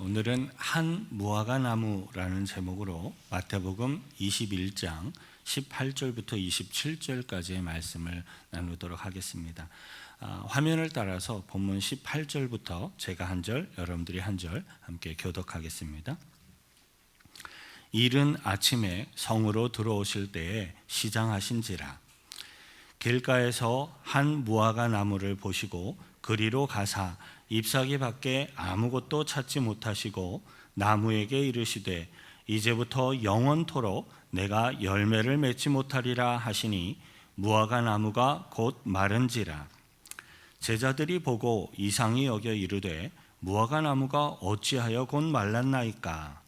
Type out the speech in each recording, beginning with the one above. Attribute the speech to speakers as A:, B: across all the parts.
A: 오늘은 한 무화과 나무라는 제목으로 마태복음 21장 18절부터 27절까지의 말씀을 나누도록 하겠습니다. 화면을 따라서 본문 18절부터 제가 한 절, 여러분들이 한 절 함께 교독하겠습니다. 이른 아침에 성으로 들어오실 때에 시장하신지라. 길가에서 한 무화과 나무를 보시고 그리로 가사 잎사귀 밖에 아무것도 찾지 못하시고 나무에게 이르시되 이제부터 영원토록 내가 열매를 맺지 못하리라 하시니 무화과 나무가 곧 마른지라. 제자들이 보고 이상히 여겨 이르되 무화과 나무가 어찌하여 곧 말랐나이까.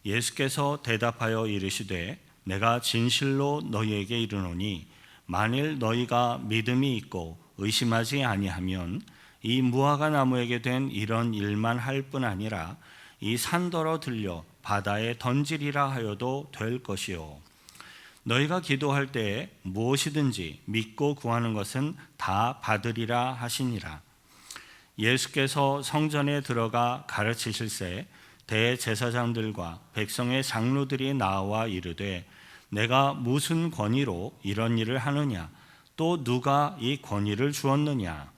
A: 예수께서 대답하여 이르시되 내가 진실로 너희에게 이르노니 만일 너희가 믿음이 있고 의심하지 아니하면 이 무화과 나무에게 된 이런 일만 할 뿐 아니라 이 산더러 들려 바다에 던지리라 하여도 될 것이요. 너희가 기도할 때에 무엇이든지 믿고 구하는 것은 다 받으리라 하시니라. 예수께서 성전에 들어가 가르치실새 대제사장들과 백성의 장로들이 나와 이르되 내가 무슨 권위로 이런 일을 하느냐, 또 누가 이 권위를 주었느냐.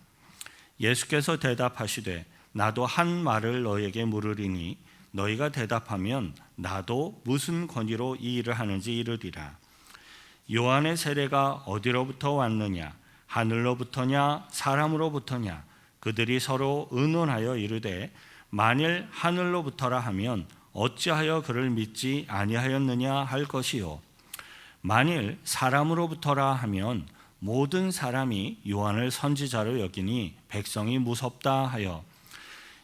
A: 예수께서 대답하시되 나도 한 말을 너희에게 물으리니 너희가 대답하면 나도 무슨 권위로 이 일을 하는지 이르리라. 요한의 세례가 어디로부터 왔느냐, 하늘로부터냐 사람으로부터냐. 그들이 서로 의논하여 이르되 만일 하늘로부터라 하면 어찌하여 그를 믿지 아니하였느냐 할 것이요, 만일 사람으로부터라 하면 모든 사람이 요한을 선지자로 여기니 백성이 무섭다 하여.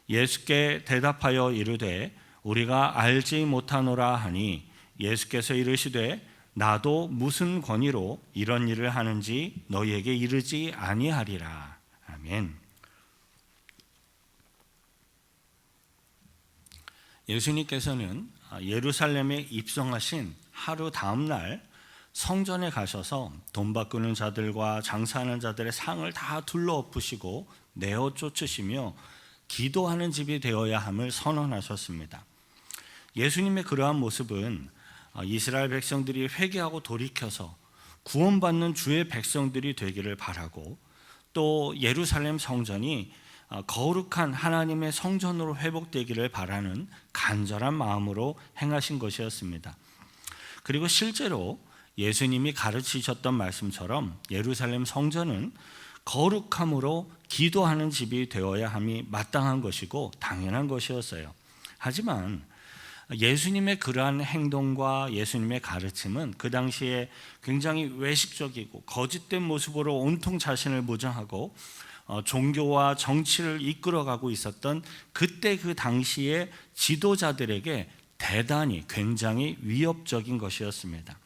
A: 예수께 대답하여 이르되 우리가 알지 못하노라 하니 예수께서 이르시되 나도 무슨 권위로 이런 일을 하는지 너희에게 이르지 아니하리라. 아멘. 예수님께서는 예루살렘에 입성하신 하루 다음 날 성전에 가셔서 돈 바꾸는 자들과 장사하는 자들의 상을 다 둘러엎으시고 내어 쫓으시며 기도하는 집이 되어야 함을 선언하셨습니다. 예수님의 그러한 모습은 이스라엘 백성들이 회개하고 돌이켜서 구원받는 주의 백성들이 되기를 바라고, 또 예루살렘 성전이 거룩한 하나님의 성전으로 회복되기를 바라는 간절한 마음으로 행하신 것이었습니다. 그리고 실제로 예수님이 가르치셨던 말씀처럼 예루살렘 성전은 거룩함으로 기도하는 집이 되어야 함이 마땅한 것이고 당연한 것이었어요. 하지만 예수님의 그러한 행동과 예수님의 가르침은 그 당시에 굉장히 외식적이고 거짓된 모습으로 온통 자신을 무장하고 종교와 정치를 이끌어가고 있었던 그때 그 당시의 지도자들에게 대단히 굉장히 위협적인 것이었습니다.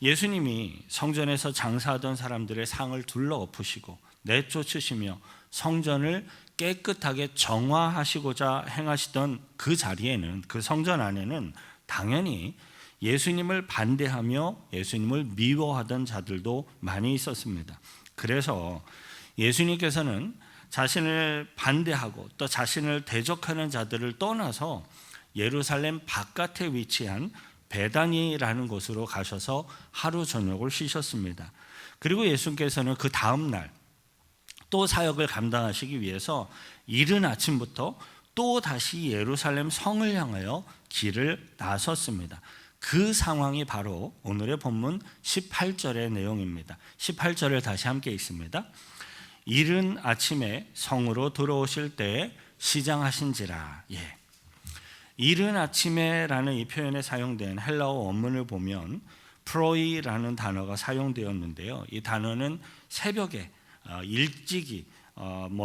A: 예수님이 성전에서 장사하던 사람들의 상을 둘러엎으시고 내쫓으시며 성전을 깨끗하게 정화하시고자 행하시던 그 자리에는, 그 성전 안에는 당연히 예수님을 반대하며 예수님을 미워하던 자들도 많이 있었습니다. 그래서 예수님께서는 자신을 반대하고 또 자신을 대적하는 자들을 떠나서 예루살렘 바깥에 위치한 베다니라는 곳으로 가셔서 하루 저녁을 쉬셨습니다. 그리고 예수께서는 그 다음 날 또 사역을 감당하시기 위해서 이른 아침부터 또 다시 예루살렘 성을 향하여 길을 나섰습니다. 그 상황이 바로 오늘의 본문 18절의 내용입니다. 18절을 다시 함께 읽습니다. 이른 아침에 성으로 들어오실 때에 시장하신지라. 이른 아침에라는 이 표현에 사용된 헬라어 원문을 보면 프로이라는 단어가 사용되었는데요. 이 단어는 새벽에 일찍이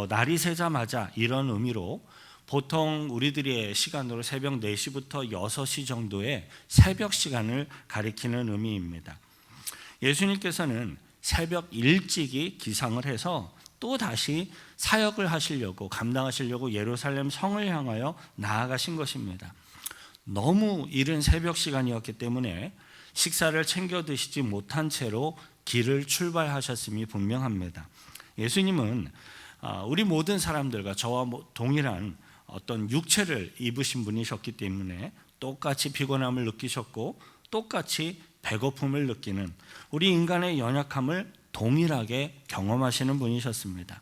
A: 날이 새자마자 이런 의미로, 보통 우리들의 시간으로 새벽 4시부터 6시 정도의 새벽 시간을 가리키는 의미입니다. 예수님께서는 새벽 일찍이 기상을 해서 또 다시 사역을 하시려고, 감당하시려고 예루살렘 성을 향하여 나아가신 것입니다. 너무 이른 새벽 시간이었기 때문에 식사를 챙겨 드시지 못한 채로 길을 출발하셨음이 분명합니다. 예수님은 우리 모든 사람들과 저와 동일한 어떤 육체를 입으신 분이셨기 때문에 똑같이 피곤함을 느끼셨고 똑같이 배고픔을 느끼는 우리 인간의 연약함을 동일하게 경험하시는 분이셨습니다.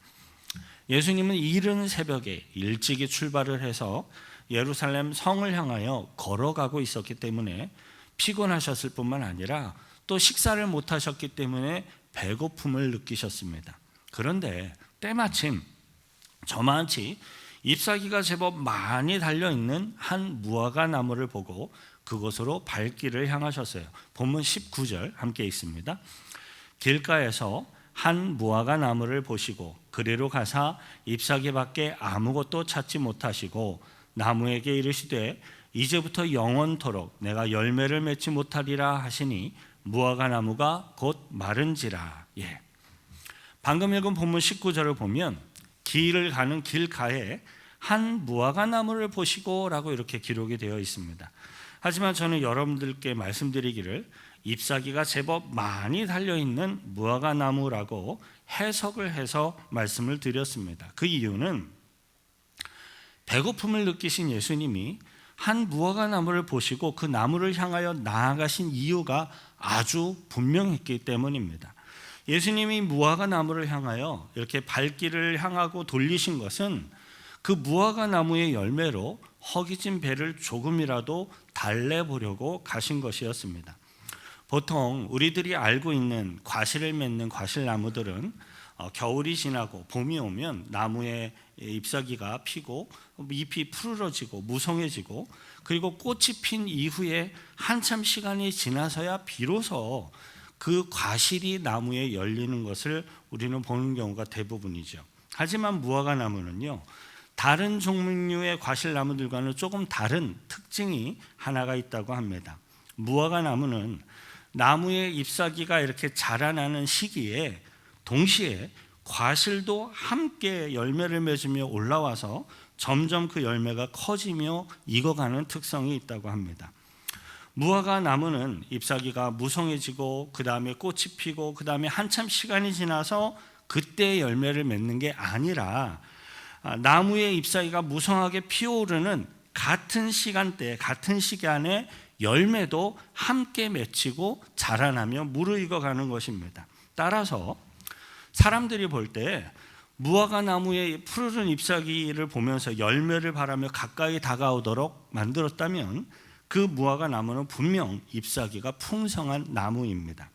A: 예수님은 이른 새벽에 일찍이 출발을 해서 예루살렘 성을 향하여 걸어가고 있었기 때문에 피곤하셨을 뿐만 아니라 또 식사를 못하셨기 때문에 배고픔을 느끼셨습니다. 그런데 때마침 저만치 잎사귀가 제법 많이 달려있는 한 무화과 나무를 보고 그곳으로 발길을 향하셨어요. 본문 19절 함께 읽습니다. 길가에서 한 무화과 나무를 보시고 그리로 가사 잎사귀밖에 아무것도 찾지 못하시고 나무에게 이르시되 이제부터 영원토록 내가 열매를 맺지 못하리라 하시니 무화과 나무가 곧 마른지라. 방금 읽은 본문 19절을 보면 길을 가는 길가에 한 무화과 나무를 보시고 라고 이렇게 기록이 되어 있습니다. 하지만 저는 여러분들께 말씀드리기를 잎사귀가 제법 많이 달려있는 무화과 나무라고 해석을 해서 말씀을 드렸습니다. 그 이유는 배고픔을 느끼신 예수님이 한 무화과 나무를 보시고 그 나무를 향하여 나아가신 이유가 아주 분명했기 때문입니다. 예수님이 무화과 나무를 향하여 이렇게 발길을 향하고 돌리신 것은 그 무화과 나무의 열매로 허기진 배를 조금이라도 달래보려고 가신 것이었습니다. 보통 우리들이 알고 있는 과실을 맺는 과실나무들은 겨울이 지나고 봄이 오면 나무에 잎사귀가 피고 잎이 푸르러지고 무성해지고 그리고 꽃이 핀 이후에 한참 시간이 지나서야 비로소 그 과실이 나무에 열리는 것을 우리는 보는 경우가 대부분이죠. 하지만 무화과 나무는요, 다른 종류의 과실나무들과는 조금 다른 특징이 하나가 있다고 합니다. 무화과 나무는 나무의 잎사귀가 이렇게 자라나는 시기에 동시에 과실도 함께 열매를 맺으며 올라와서 점점 그 열매가 커지며 익어가는 특성이 있다고 합니다. 무화과 나무는 잎사귀가 무성해지고 그 다음에 꽃이 피고 그 다음에 한참 시간이 지나서 그때 열매를 맺는 게 아니라 나무의 잎사귀가 무성하게 피어오르는 같은 시간대, 같은 시간에 열매도 함께 맺히고 자라나며 무르익어가는 것입니다. 따라서 사람들이 볼 때 무화과 나무의 푸르른 잎사귀를 보면서 열매를 바라며 가까이 다가오도록 만들었다면 그 무화과 나무는 분명 잎사귀가 풍성한 나무입니다.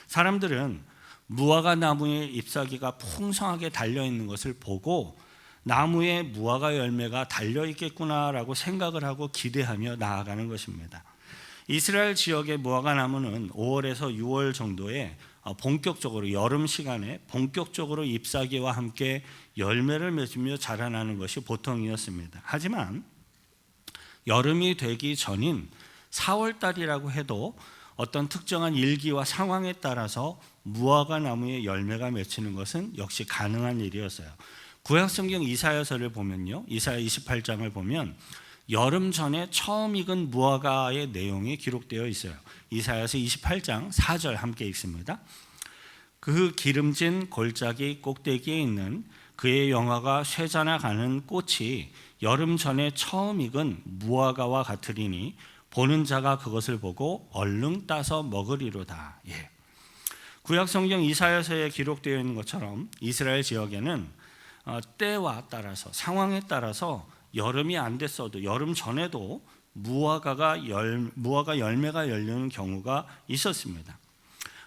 A: 사람들은 무화과 나무의 잎사귀가 풍성하게 달려있는 것을 보고 나무에 무화과 열매가 달려있겠구나라고 생각을 하고 기대하며 나아가는 것입니다. 이스라엘 지역의 무화과 나무는 5월에서 6월 정도에 본격적으로 여름 시간에 본격적으로 잎사귀와 함께 열매를 맺으며 자라나는 것이 보통이었습니다. 하지만 여름이 되기 전인 4월 달이라고 해도 어떤 특정한 일기와 상황에 따라서 무화과 나무에 열매가 맺히는 것은 역시 가능한 일이었어요. 구약성경 이사야서를 보면요, 이사야 28장을 보면 여름 전에 처음 익은 무화과의 내용이 기록되어 있어요. 이사야서 28장 4절 함께 읽습니다. 그 기름진 골짜기 꼭대기에 있는 그의 영화가 쇠자나 가는 꽃이 여름 전에 처음 익은 무화과와 같으리니 보는 자가 그것을 보고 얼른 따서 먹으리로다. 구약성경 이사야서에 기록되어 있는 것처럼 이스라엘 지역에는 때와 따라서 상황에 따라서 여름이 안 됐어도 여름 전에도 무화과 열매가 열리는 경우가 있었습니다.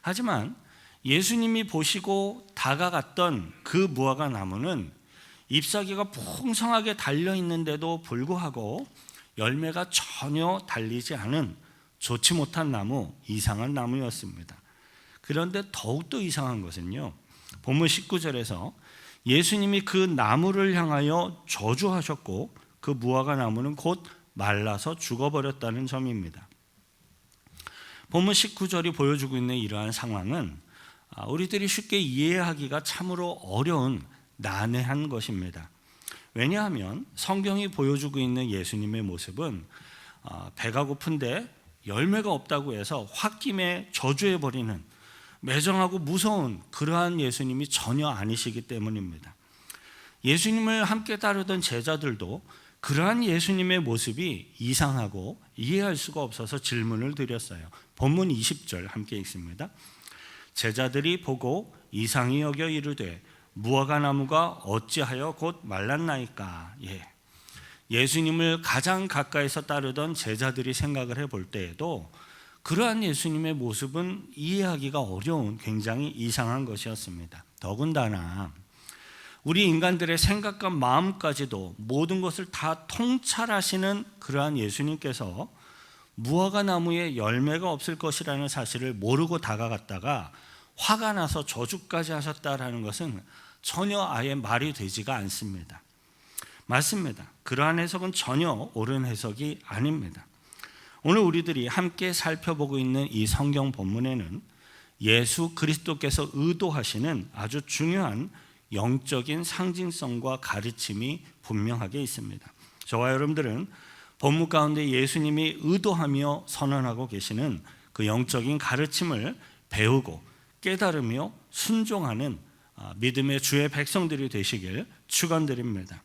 A: 하지만 예수님이 보시고 다가갔던 그 무화과 나무는 잎사귀가 풍성하게 달려있는데도 불구하고 열매가 전혀 달리지 않은 좋지 못한 나무, 이상한 나무였습니다. 그런데 더욱더 이상한 것은요, 본문 19절에서 예수님이 그 나무를 향하여 저주하셨고 그 무화과 나무는 곧 말라서 죽어버렸다는 점입니다. 본문 19절이 보여주고 있는 이러한 상황은 우리들이 쉽게 이해하기가 참으로 어려운 난해한 것입니다. 왜냐하면 성경이 보여주고 있는 예수님의 모습은 배가 고픈데 열매가 없다고 해서 홧김에 저주해버리는 매정하고 무서운 그러한 예수님이 전혀 아니시기 때문입니다. 예수님을 함께 따르던 제자들도 그러한 예수님의 모습이 이상하고 이해할 수가 없어서 질문을 드렸어요. 본문 20절 함께 읽습니다. 제자들이 보고 이상히 여겨 이르되 무화과 나무가 어찌하여 곧 말랐나이까. 예수님을 가장 가까이서 따르던 제자들이 생각을 해볼 때에도 그러한 예수님의 모습은 이해하기가 어려운 굉장히 이상한 것이었습니다. 더군다나 우리 인간들의 생각과 마음까지도 모든 것을 다 통찰하시는 그러한 예수님께서 무화과 나무에 열매가 없을 것이라는 사실을 모르고 다가갔다가 화가 나서 저주까지 하셨다라는 것은 전혀 아예 말이 되지가 않습니다. 맞습니다. 그러한 해석은 전혀 옳은 해석이 아닙니다. 오늘 우리들이 함께 살펴보고 있는 이 성경 본문에는 예수 그리스도께서 의도하시는 아주 중요한 영적인 상징성과 가르침이 분명하게 있습니다. 저와 여러분들은 본문 가운데 예수님이 의도하며 선언하고 계시는 그 영적인 가르침을 배우고 깨달으며 순종하는 믿음의 주의 백성들이 되시길 축원드립니다.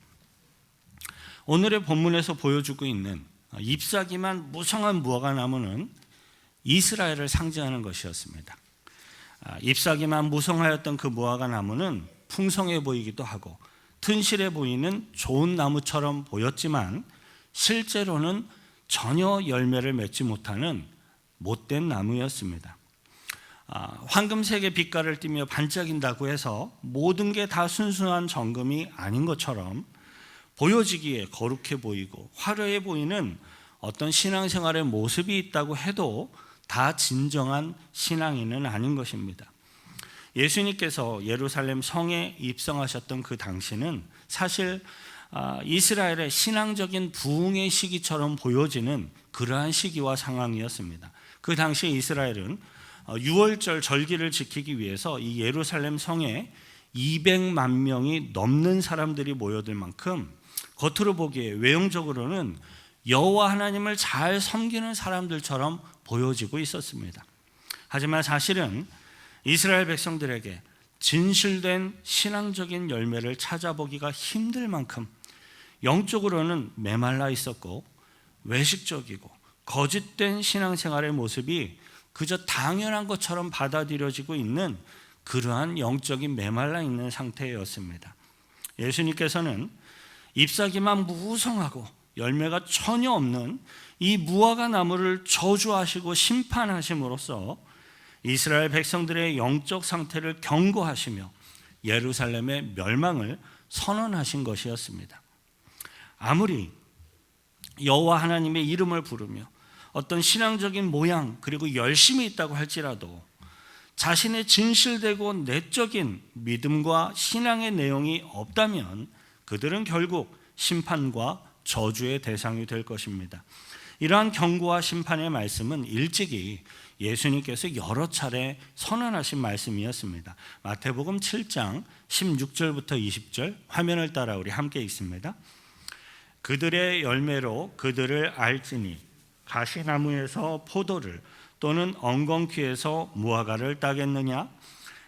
A: 오늘의 본문에서 보여주고 있는 잎사귀만 무성한 무화과 나무는 이스라엘을 상징하는 것이었습니다. 잎사귀만 무성하였던 그 무화과 나무는 풍성해 보이기도 하고 튼실해 보이는 좋은 나무처럼 보였지만 실제로는 전혀 열매를 맺지 못하는 못된 나무였습니다. 황금색의 빛깔을 띠며 반짝인다고 해서 모든 게 다 순수한 정금이 아닌 것처럼 보여지기에 거룩해 보이고 화려해 보이는 어떤 신앙생활의 모습이 있다고 해도 다 진정한 신앙인은 아닌 것입니다. 예수님께서 예루살렘 성에 입성하셨던 그 당시는 사실 이스라엘의 신앙적인 부흥의 시기처럼 보여지는 그러한 시기와 상황이었습니다. 그 당시 이스라엘은 유월절 절기를 지키기 위해서 이 예루살렘 성에 200만 명이 넘는 사람들이 모여들 만큼 겉으로 보기에 외형적으로는 여호와 하나님을 잘 섬기는 사람들처럼 보여지고 있었습니다. 하지만 사실은 이스라엘 백성들에게 진실된 신앙적인 열매를 찾아보기가 힘들 만큼 영적으로는 메말라 있었고 외식적이고 거짓된 신앙생활의 모습이 그저 당연한 것처럼 받아들여지고 있는 그러한 영적인 메말라 있는 상태였습니다. 예수님께서는 잎사귀만 무성하고 열매가 전혀 없는 이 무화과 나무를 저주하시고 심판하심으로써 이스라엘 백성들의 영적 상태를 경고하시며 예루살렘의 멸망을 선언하신 것이었습니다. 아무리 여호와 하나님의 이름을 부르며 어떤 신앙적인 모양 그리고 열심이 있다고 할지라도 자신의 진실되고 내적인 믿음과 신앙의 내용이 없다면 그들은 결국 심판과 저주의 대상이 될 것입니다. 이러한 경고와 심판의 말씀은 일찍이 예수님께서 여러 차례 선언하신 말씀이었습니다. 마태복음 7장 16절부터 20절 화면을 따라 우리 함께 읽습니다. 그들의 열매로 그들을 알지니 가시나무에서 포도를 또는 엉겅퀴에서 무화과를 따겠느냐?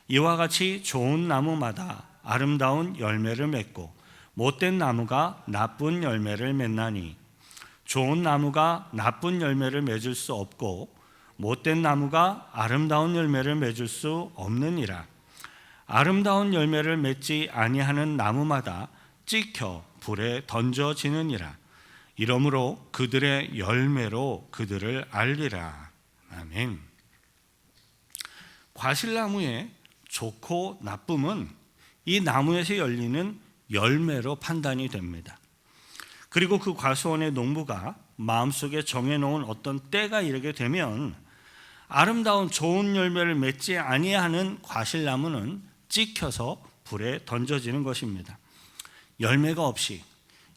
A: 이와 같이 좋은 나무마다 아름다운 열매를 맺고 못된 나무가 나쁜 열매를 맺나니 좋은 나무가 나쁜 열매를 맺을 수 없고 못된 나무가 아름다운 열매를 맺을 수 없느니라. 아름다운 열매를 맺지 아니하는 나무마다 찍혀 불에 던져지느니라. 이러므로 그들의 열매로 그들을 알리라. 아멘. 과실나무의 좋고 나쁨은 이 나무에서 열리는 열매로 판단이 됩니다. 그리고 그 과수원의 농부가 마음속에 정해놓은 어떤 때가 이르게 되면 아름다운 좋은 열매를 맺지 아니하는 과실나무는 찍혀서 불에 던져지는 것입니다. 열매가 없이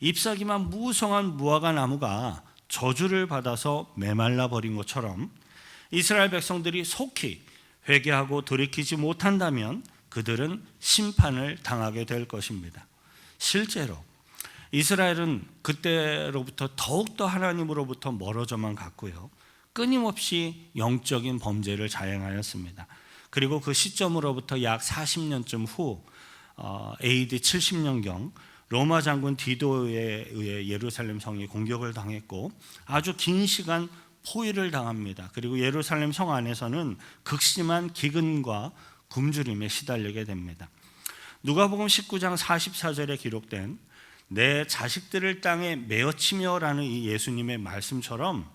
A: 잎사귀만 무성한 무화과 나무가 저주를 받아서 메말라 버린 것처럼 이스라엘 백성들이 속히 회개하고 돌이키지 못한다면 그들은 심판을 당하게 될 것입니다. 실제로 이스라엘은 그때로부터 더욱더 하나님으로부터 멀어져만 갔고요, 끊임없이 영적인 범죄를 자행하였습니다. 그리고 그 시점으로부터 약 40년쯤 후 AD 70년경 로마 장군 디도에 의해 예루살렘 성이 공격을 당했고 아주 긴 시간 포위를 당합니다. 그리고 예루살렘 성 안에서는 극심한 기근과 굶주림에 시달리게 됩니다. 누가복음 19장 44절에 기록된 내 자식들을 땅에 메어치며라는 이 예수님의 말씀처럼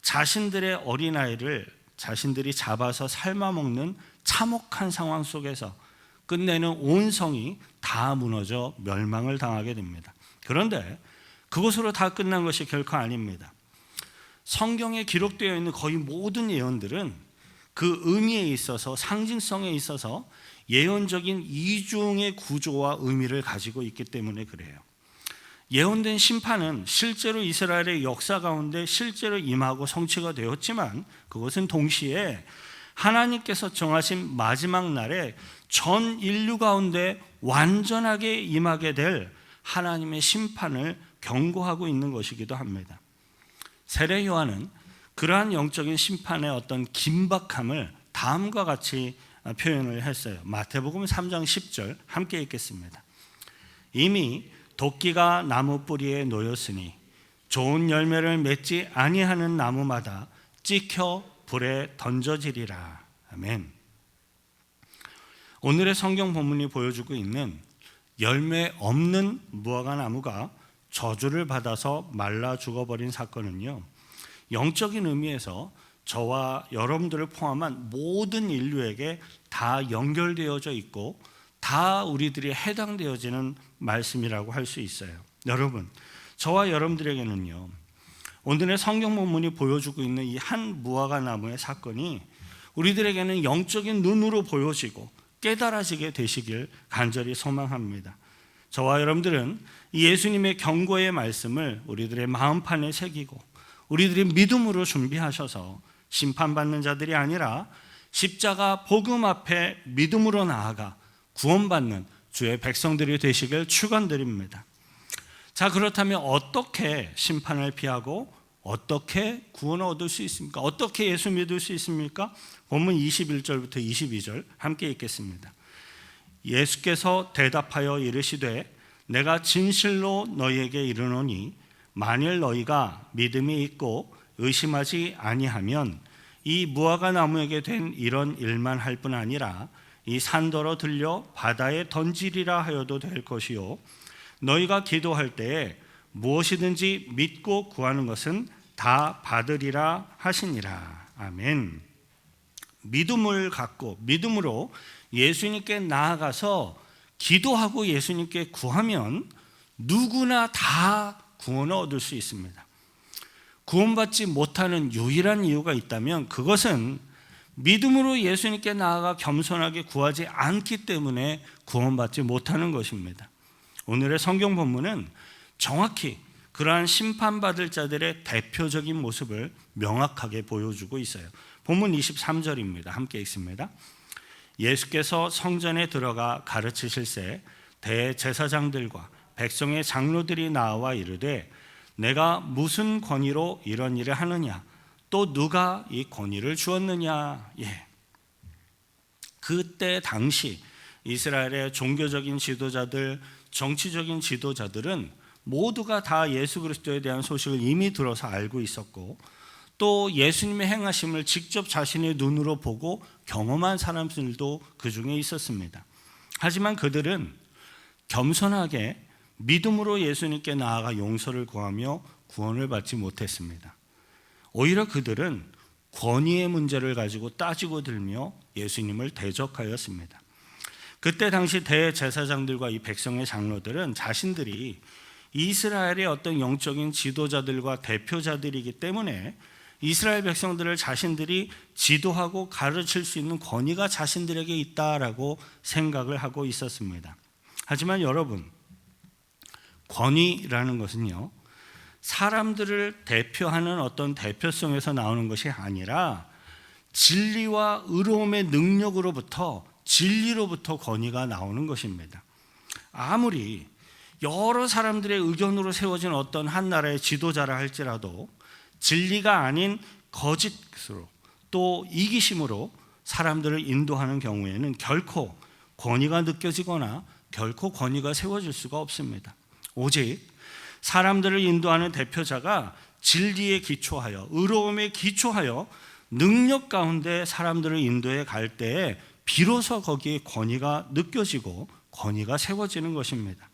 A: 자신들의 어린아이를 자신들이 잡아서 삶아먹는 참혹한 상황 속에서 끝내는 온 성이 다 무너져 멸망을 당하게 됩니다. 그런데 그것으로 다 끝난 것이 결코 아닙니다. 성경에 기록되어 있는 거의 모든 예언들은 그 의미에 있어서, 상징성에 있어서 예언적인 이중의 구조와 의미를 가지고 있기 때문에 그래요. 예언된 심판은 실제로 이스라엘의 역사 가운데 실제로 임하고 성취가 되었지만 그것은 동시에 하나님께서 정하신 마지막 날에 전 인류 가운데 완전하게 임하게 될 하나님의 심판을 경고하고 있는 것이기도 합니다. 세례 요한은 그러한 영적인 심판의 어떤 긴박함을 다음과 같이 표현을 했어요. 마태복음 3장 10절 함께 읽겠습니다. 이미 도끼가 나무 뿌리에 놓였으니 좋은 열매를 맺지 아니하는 나무마다 찍혀 불에 던져지리라. 아멘. 오늘의 성경 본문이 보여주고 있는 열매 없는 무화과 나무가 저주를 받아서 말라 죽어버린 사건은요, 영적인 의미에서 저와 여러분들을 포함한 모든 인류에게 다 연결되어져 있고 다 우리들이 해당되어지는 말씀이라고 할 수 있어요. 여러분, 저와 여러분들에게는요, 오늘의 성경 본문이 보여주고 있는 이 한 무화과 나무의 사건이 우리들에게는 영적인 눈으로 보여지고 깨달아지게 되시길 간절히 소망합니다. 저와 여러분들은 이 예수님의 경고의 말씀을 우리들의 마음판에 새기고 우리들의 믿음으로 준비하셔서 심판받는 자들이 아니라 십자가 복음 앞에 믿음으로 나아가 구원받는 주의 백성들이 되시길 축원드립니다. 자, 그렇다면 어떻게 심판을 피하고 어떻게 구원을 얻을 수 있습니까? 어떻게 예수 믿을 수 있습니까? 본문 21절부터 22절 함께 읽겠습니다. 예수께서 대답하여 이르시되 내가 진실로 너희에게 이르노니 만일 너희가 믿음이 있고 의심하지 아니하면 이 무화과 나무에게 된 이런 일만 할 뿐 아니라 이 산더러 들려 바다에 던지리라 하여도 될 것이요 너희가 기도할 때에 무엇이든지 믿고 구하는 것은 다 받으리라 하시니라. 아멘. 믿음을 갖고 믿음으로 예수님께 나아가서 기도하고 예수님께 구하면 누구나 다 구원을 얻을 수 있습니다. 구원받지 못하는 유일한 이유가 있다면 그것은 믿음으로 예수님께 나아가 겸손하게 구하지 않기 때문에 구원받지 못하는 것입니다. 오늘의 성경 본문은 정확히 그러한 심판받을 자들의 대표적인 모습을 명확하게 보여주고 있어요. 본문 23절입니다. 함께 읽습니다. 예수께서 성전에 들어가 가르치실새 대제사장들과 백성의 장로들이 나와 이르되 내가 무슨 권위로 이런 일을 하느냐 또 누가 이 권위를 주었느냐. 그때 당시 이스라엘의 종교적인 지도자들, 정치적인 지도자들은 모두가 다 예수 그리스도에 대한 소식을 이미 들어서 알고 있었고 또 예수님의 행하심을 직접 자신의 눈으로 보고 경험한 사람들도 그 중에 있었습니다. 하지만 그들은 겸손하게 믿음으로 예수님께 나아가 용서를 구하며 구원을 받지 못했습니다. 오히려 그들은 권위의 문제를 가지고 따지고 들며 예수님을 대적하였습니다. 그때 당시 대제사장들과 이 백성의 장로들은 자신들이 이스라엘의 어떤 영적인 지도자들과 대표자들이기 때문에 이스라엘 백성들을 자신들이 지도하고 가르칠 수 있는 권위가 자신들에게 있다라고 생각을 하고 있었습니다. 하지만 여러분, 권위라는 것은요, 사람들을 대표하는 어떤 대표성에서 나오는 것이 아니라 진리와 의로움의 능력으로부터, 진리로부터 권위가 나오는 것입니다. 아무리 여러 사람들의 의견으로 세워진 어떤 한 나라의 지도자라 할지라도 진리가 아닌 거짓으로 또 이기심으로 사람들을 인도하는 경우에는 결코 권위가 느껴지거나 결코 권위가 세워질 수가 없습니다. 오직 사람들을 인도하는 대표자가 진리에 기초하여, 의로움에 기초하여 능력 가운데 사람들을 인도해 갈 때에 비로소 거기에 권위가 느껴지고 권위가 세워지는 것입니다.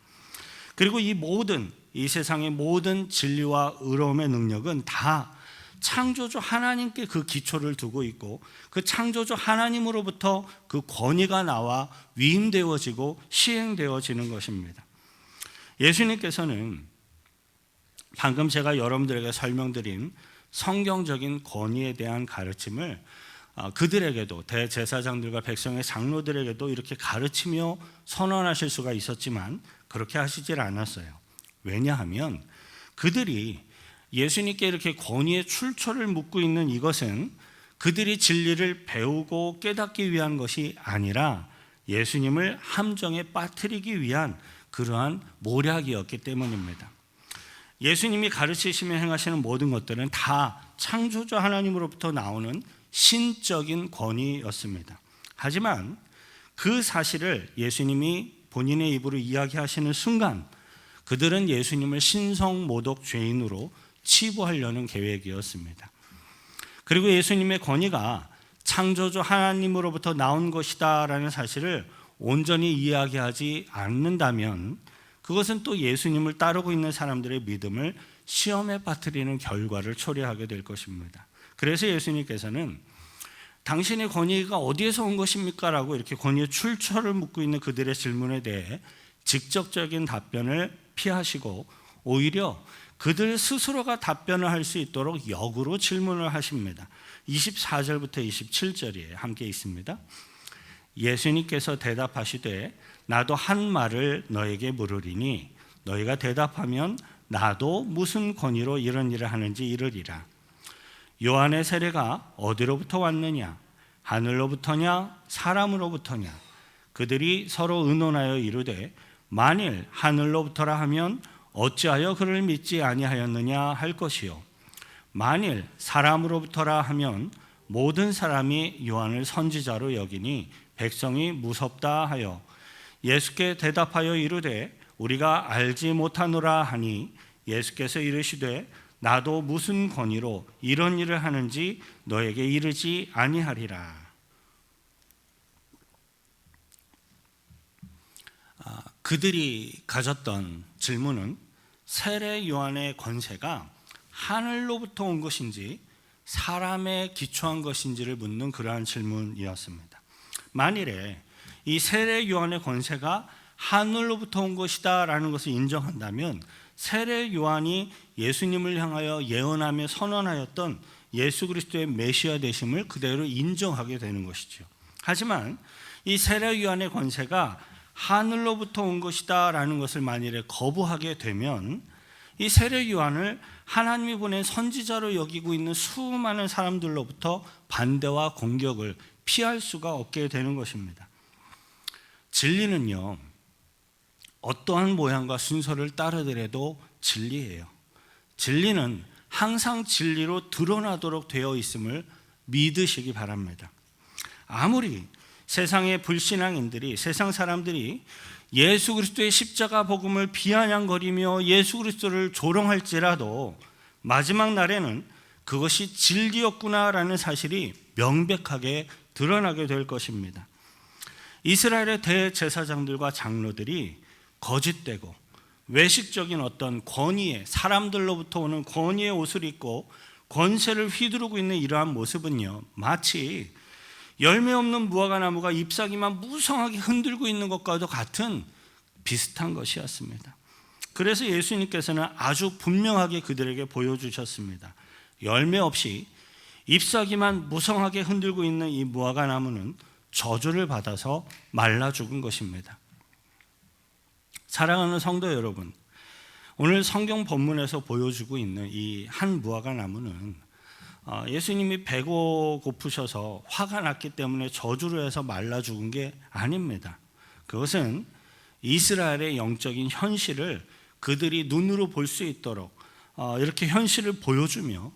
A: 그리고 이 세상의 모든 진리와 의로움의 능력은 다 창조주 하나님께 그 기초를 두고 있고, 그 창조주 하나님으로부터 그 권위가 나와 위임되어지고 시행되어지는 것입니다. 예수님께서는 방금 제가 여러분들에게 설명드린 성경적인 권위에 대한 가르침을 그들에게도, 대제사장들과 백성의 장로들에게도 이렇게 가르치며 선언하실 수가 있었지만 그렇게 하시질 않았어요. 왜냐하면 그들이 예수님께 이렇게 권위의 출처를 묻고 있는 이것은 그들이 진리를 배우고 깨닫기 위한 것이 아니라 예수님을 함정에 빠뜨리기 위한 그러한 모략이었기 때문입니다. 예수님이 가르치시며 행하시는 모든 것들은 다 창조주 하나님으로부터 나오는 신적인 권위였습니다. 하지만 그 사실을 예수님이 본인의 입으로 이야기하시는 순간 그들은 예수님을 신성모독 죄인으로 치부하려는 계획이었습니다. 그리고 예수님의 권위가 창조주 하나님으로부터 나온 것이다 라는 사실을 온전히 이야기하지 않는다면 그것은 또 예수님을 따르고 있는 사람들의 믿음을 시험에 빠뜨리는 결과를 초래하게 될 것입니다. 그래서 예수님께서는 당신의 권위가 어디에서 온 것입니까? 라고 이렇게 권위의 출처를 묻고 있는 그들의 질문에 대해 직접적인 답변을 피하시고 오히려 그들 스스로가 답변을 할 수 있도록 역으로 질문을 하십니다. 24절부터 27절이에요. 함께 있습니다. 예수님께서 대답하시되 나도 한 말을 너에게 물으리니 너희가 대답하면 나도 무슨 권위로 이런 일을 하는지 이르리라. 요한의 세례가 어디로부터 왔느냐? 하늘로부터냐? 사람으로부터냐? 그들이 서로 의논하여 이르되 만일 하늘로부터라 하면 어찌하여 그를 믿지 아니하였느냐 할 것이요 만일 사람으로부터라 하면 모든 사람이 요한을 선지자로 여기니 백성이 무섭다 하여 예수께 대답하여 이르되 우리가 알지 못하노라 하니 예수께서 이르시되 나도 무슨 권위로 이런 일을 하는지 너에게 이르지 아니하리라. 그들이 가졌던 질문은 세례 요한의 권세가 하늘로부터 온 것인지 사람에 기초한 것인지를 묻는 그러한 질문이었습니다. 만일에 이 세례 요한의 권세가 하늘로부터 온 것이다 라는 것을 인정한다면 세례 요한이 예수님을 향하여 예언하며 선언하였던 예수 그리스도의 메시아 되심을 그대로 인정하게 되는 것이죠. 하지만 이 세례 요한의 권세가 하늘로부터 온 것이다 라는 것을 만일에 거부하게 되면 이 세례 요한을 하나님이 보낸 선지자로 여기고 있는 수많은 사람들로부터 반대와 공격을 피할 수가 없게 되는 것입니다. 진리는요, 어떠한 모양과 순서를 따르더라도 진리예요. 진리는 항상 진리로 드러나도록 되어 있음을 믿으시기 바랍니다. 아무리 세상의 불신앙인들이, 세상 사람들이 예수 그리스도의 십자가 복음을 비아냥거리며 예수 그리스도를 조롱할지라도 마지막 날에는 그것이 진리였구나라는 사실이 명백하게 드러나게 될 것입니다. 이스라엘의 대제사장들과 장로들이 거짓되고 외식적인 어떤 권위에, 사람들로부터 오는 권위의 옷을 입고 권세를 휘두르고 있는 이러한 모습은요, 마치 열매 없는 무화과 나무가 잎사귀만 무성하게 흔들고 있는 것과도 같은 비슷한 것이었습니다. 그래서 예수님께서는 아주 분명하게 그들에게 보여주셨습니다. 열매 없이 잎사귀만 무성하게 흔들고 있는 이 무화과 나무는 저주를 받아서 말라 죽은 것입니다. 사랑하는 성도 여러분, 오늘 성경 본문에서 보여주고 있는 이 한 무화과 나무는 예수님이 배고 고프셔서 화가 났기 때문에 저주를 해서 말라 죽은 게 아닙니다. 그것은 이스라엘의 영적인 현실을 그들이 눈으로 볼 수 있도록 이렇게 현실을 보여주며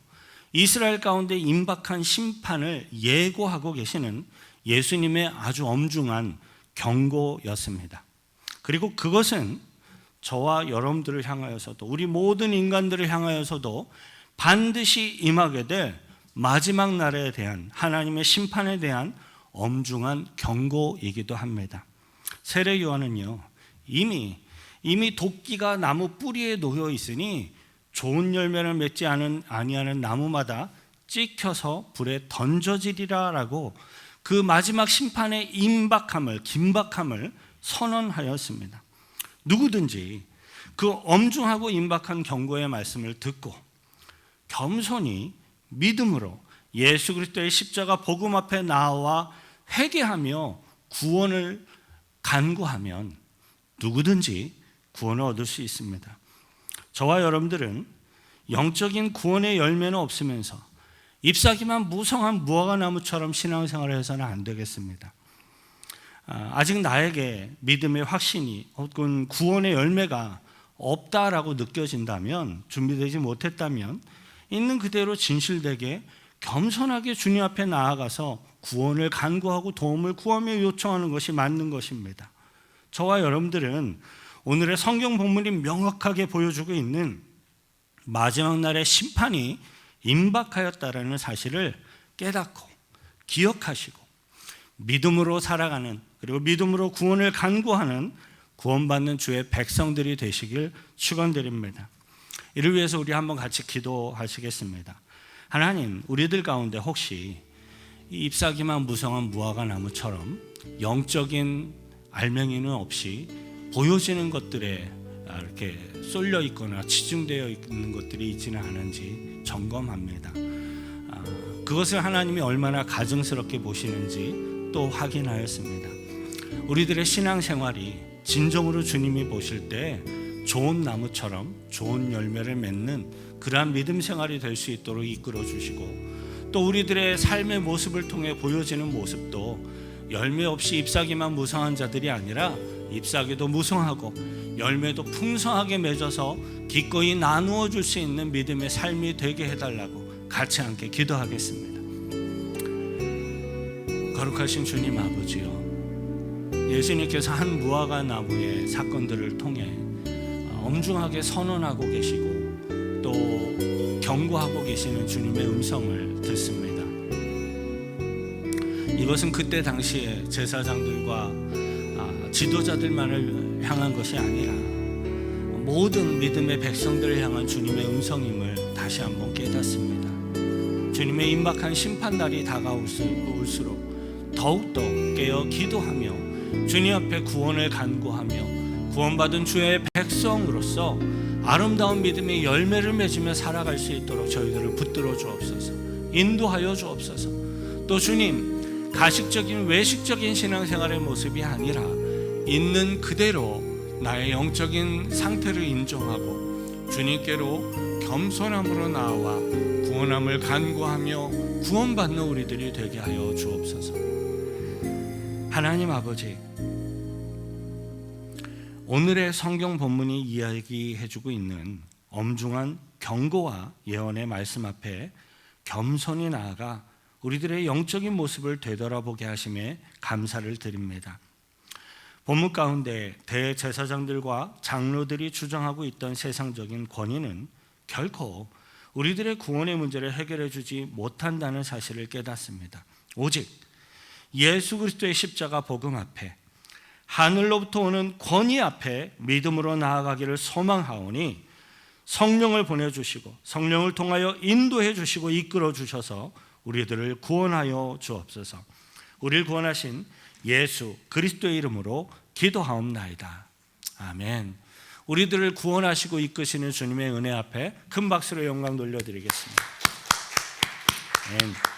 A: 이스라엘 가운데 임박한 심판을 예고하고 계시는 예수님의 아주 엄중한 경고였습니다. 그리고 그것은 저와 여러분들을 향하여서도, 우리 모든 인간들을 향하여서도 반드시 임하게 될 마지막 날에 대한 하나님의 심판에 대한 엄중한 경고이기도 합니다. 세례 요한은요, 이미 도끼가 나무 뿌리에 놓여 있으니 좋은 열매를 맺지 아니하는 나무마다 찍혀서 불에 던져지리라라고 그 마지막 심판의 긴박함을 선언하였습니다. 누구든지 그 엄중하고 임박한 경고의 말씀을 듣고 겸손히 믿음으로 예수 그리스도의 십자가 복음 앞에 나와 회개하며 구원을 간구하면 누구든지 구원을 얻을 수 있습니다. 저와 여러분들은 영적인 구원의 열매는 없으면서 잎사귀만 무성한 무화과나무처럼 신앙생활을 해서는 안 되겠습니다. 아직 나에게 믿음의 확신이 혹은 구원의 열매가 없다라고 느껴진다면, 준비되지 못했다면 있는 그대로 진실되게 겸손하게 주님 앞에 나아가서 구원을 간구하고 도움을 구하며 요청하는 것이 맞는 것입니다. 저와 여러분들은 오늘의 성경 본문이 명확하게 보여주고 있는 마지막 날의 심판이 임박하였다라는 사실을 깨닫고 기억하시고 믿음으로 살아가는, 그리고 믿음으로 구원을 간구하는 구원받는 주의 백성들이 되시길 축원드립니다. 이를 위해서 우리 한번 같이 기도하시겠습니다. 하나님, 우리들 가운데 혹시 이 잎사귀만 무성한 무화과 나무처럼 영적인 알맹이는 없이 보여지는 것들에 이렇게 쏠려 있거나 치중되어 있는 것들이 있지는 않은지 점검합니다. 그것을 하나님이 얼마나 가증스럽게 보시는지 또 확인하였습니다. 우리들의 신앙생활이 진정으로 주님이 보실 때 좋은 나무처럼 좋은 열매를 맺는 그러한 믿음 생활이 될 수 있도록 이끌어 주시고, 또 우리들의 삶의 모습을 통해 보여지는 모습도 열매 없이 잎사귀만 무성한 자들이 아니라 잎사귀도 무성하고 열매도 풍성하게 맺어서 기꺼이 나누어 줄 수 있는 믿음의 삶이 되게 해달라고 같이 함께 기도하겠습니다. 거룩하신 주님 아버지요, 예수님께서 한 무화과 나무의 사건들을 통해 엄중하게 선언하고 계시고 또 경고하고 계시는 주님의 음성을 듣습니다. 이것은 그때 당시에 제사장들과 지도자들만을 향한 것이 아니라 모든 믿음의 백성들을 향한 주님의 음성임을 다시 한번 깨닫습니다. 주님의 임박한 심판날이 다가올수록 더욱더 깨어 기도하며 주님 앞에 구원을 간구하며 구원받은 주의 백성으로서 아름다운 믿음의 열매를 맺으며 살아갈 수 있도록 저희들을 붙들어 주옵소서, 인도하여 주옵소서. 또 주님, 가식적인 외식적인 신앙생활의 모습이 아니라 있는 그대로 나의 영적인 상태를 인정하고 주님께로 겸손함으로 나아와 구원함을 간구하며 구원받는 우리들이 되게 하여 주옵소서. 하나님 아버지, 오늘의 성경 본문이 이야기해주고 있는 엄중한 경고와 예언의 말씀 앞에 겸손히 나아가 우리들의 영적인 모습을 되돌아보게 하심에 감사를 드립니다. 본문 가운데 대제사장들과 장로들이 주장하고 있던 세상적인 권위는 결코 우리들의 구원의 문제를 해결해 주지 못한다는 사실을 깨닫습니다. 오직 예수 그리스도의 십자가 복음 앞에, 하늘로부터 오는 권위 앞에 믿음으로 나아가기를 소망하오니 성령을 보내주시고 성령을 통하여 인도해 주시고 이끌어 주셔서 우리들을 구원하여 주옵소서. 우리를 구원하신 예수 그리스도의 이름으로 기도하옵나이다. 아멘. 우리들을 구원하시고 이끄시는 주님의 은혜 앞에 큰 박수로 영광 돌려드리겠습니다. 아멘.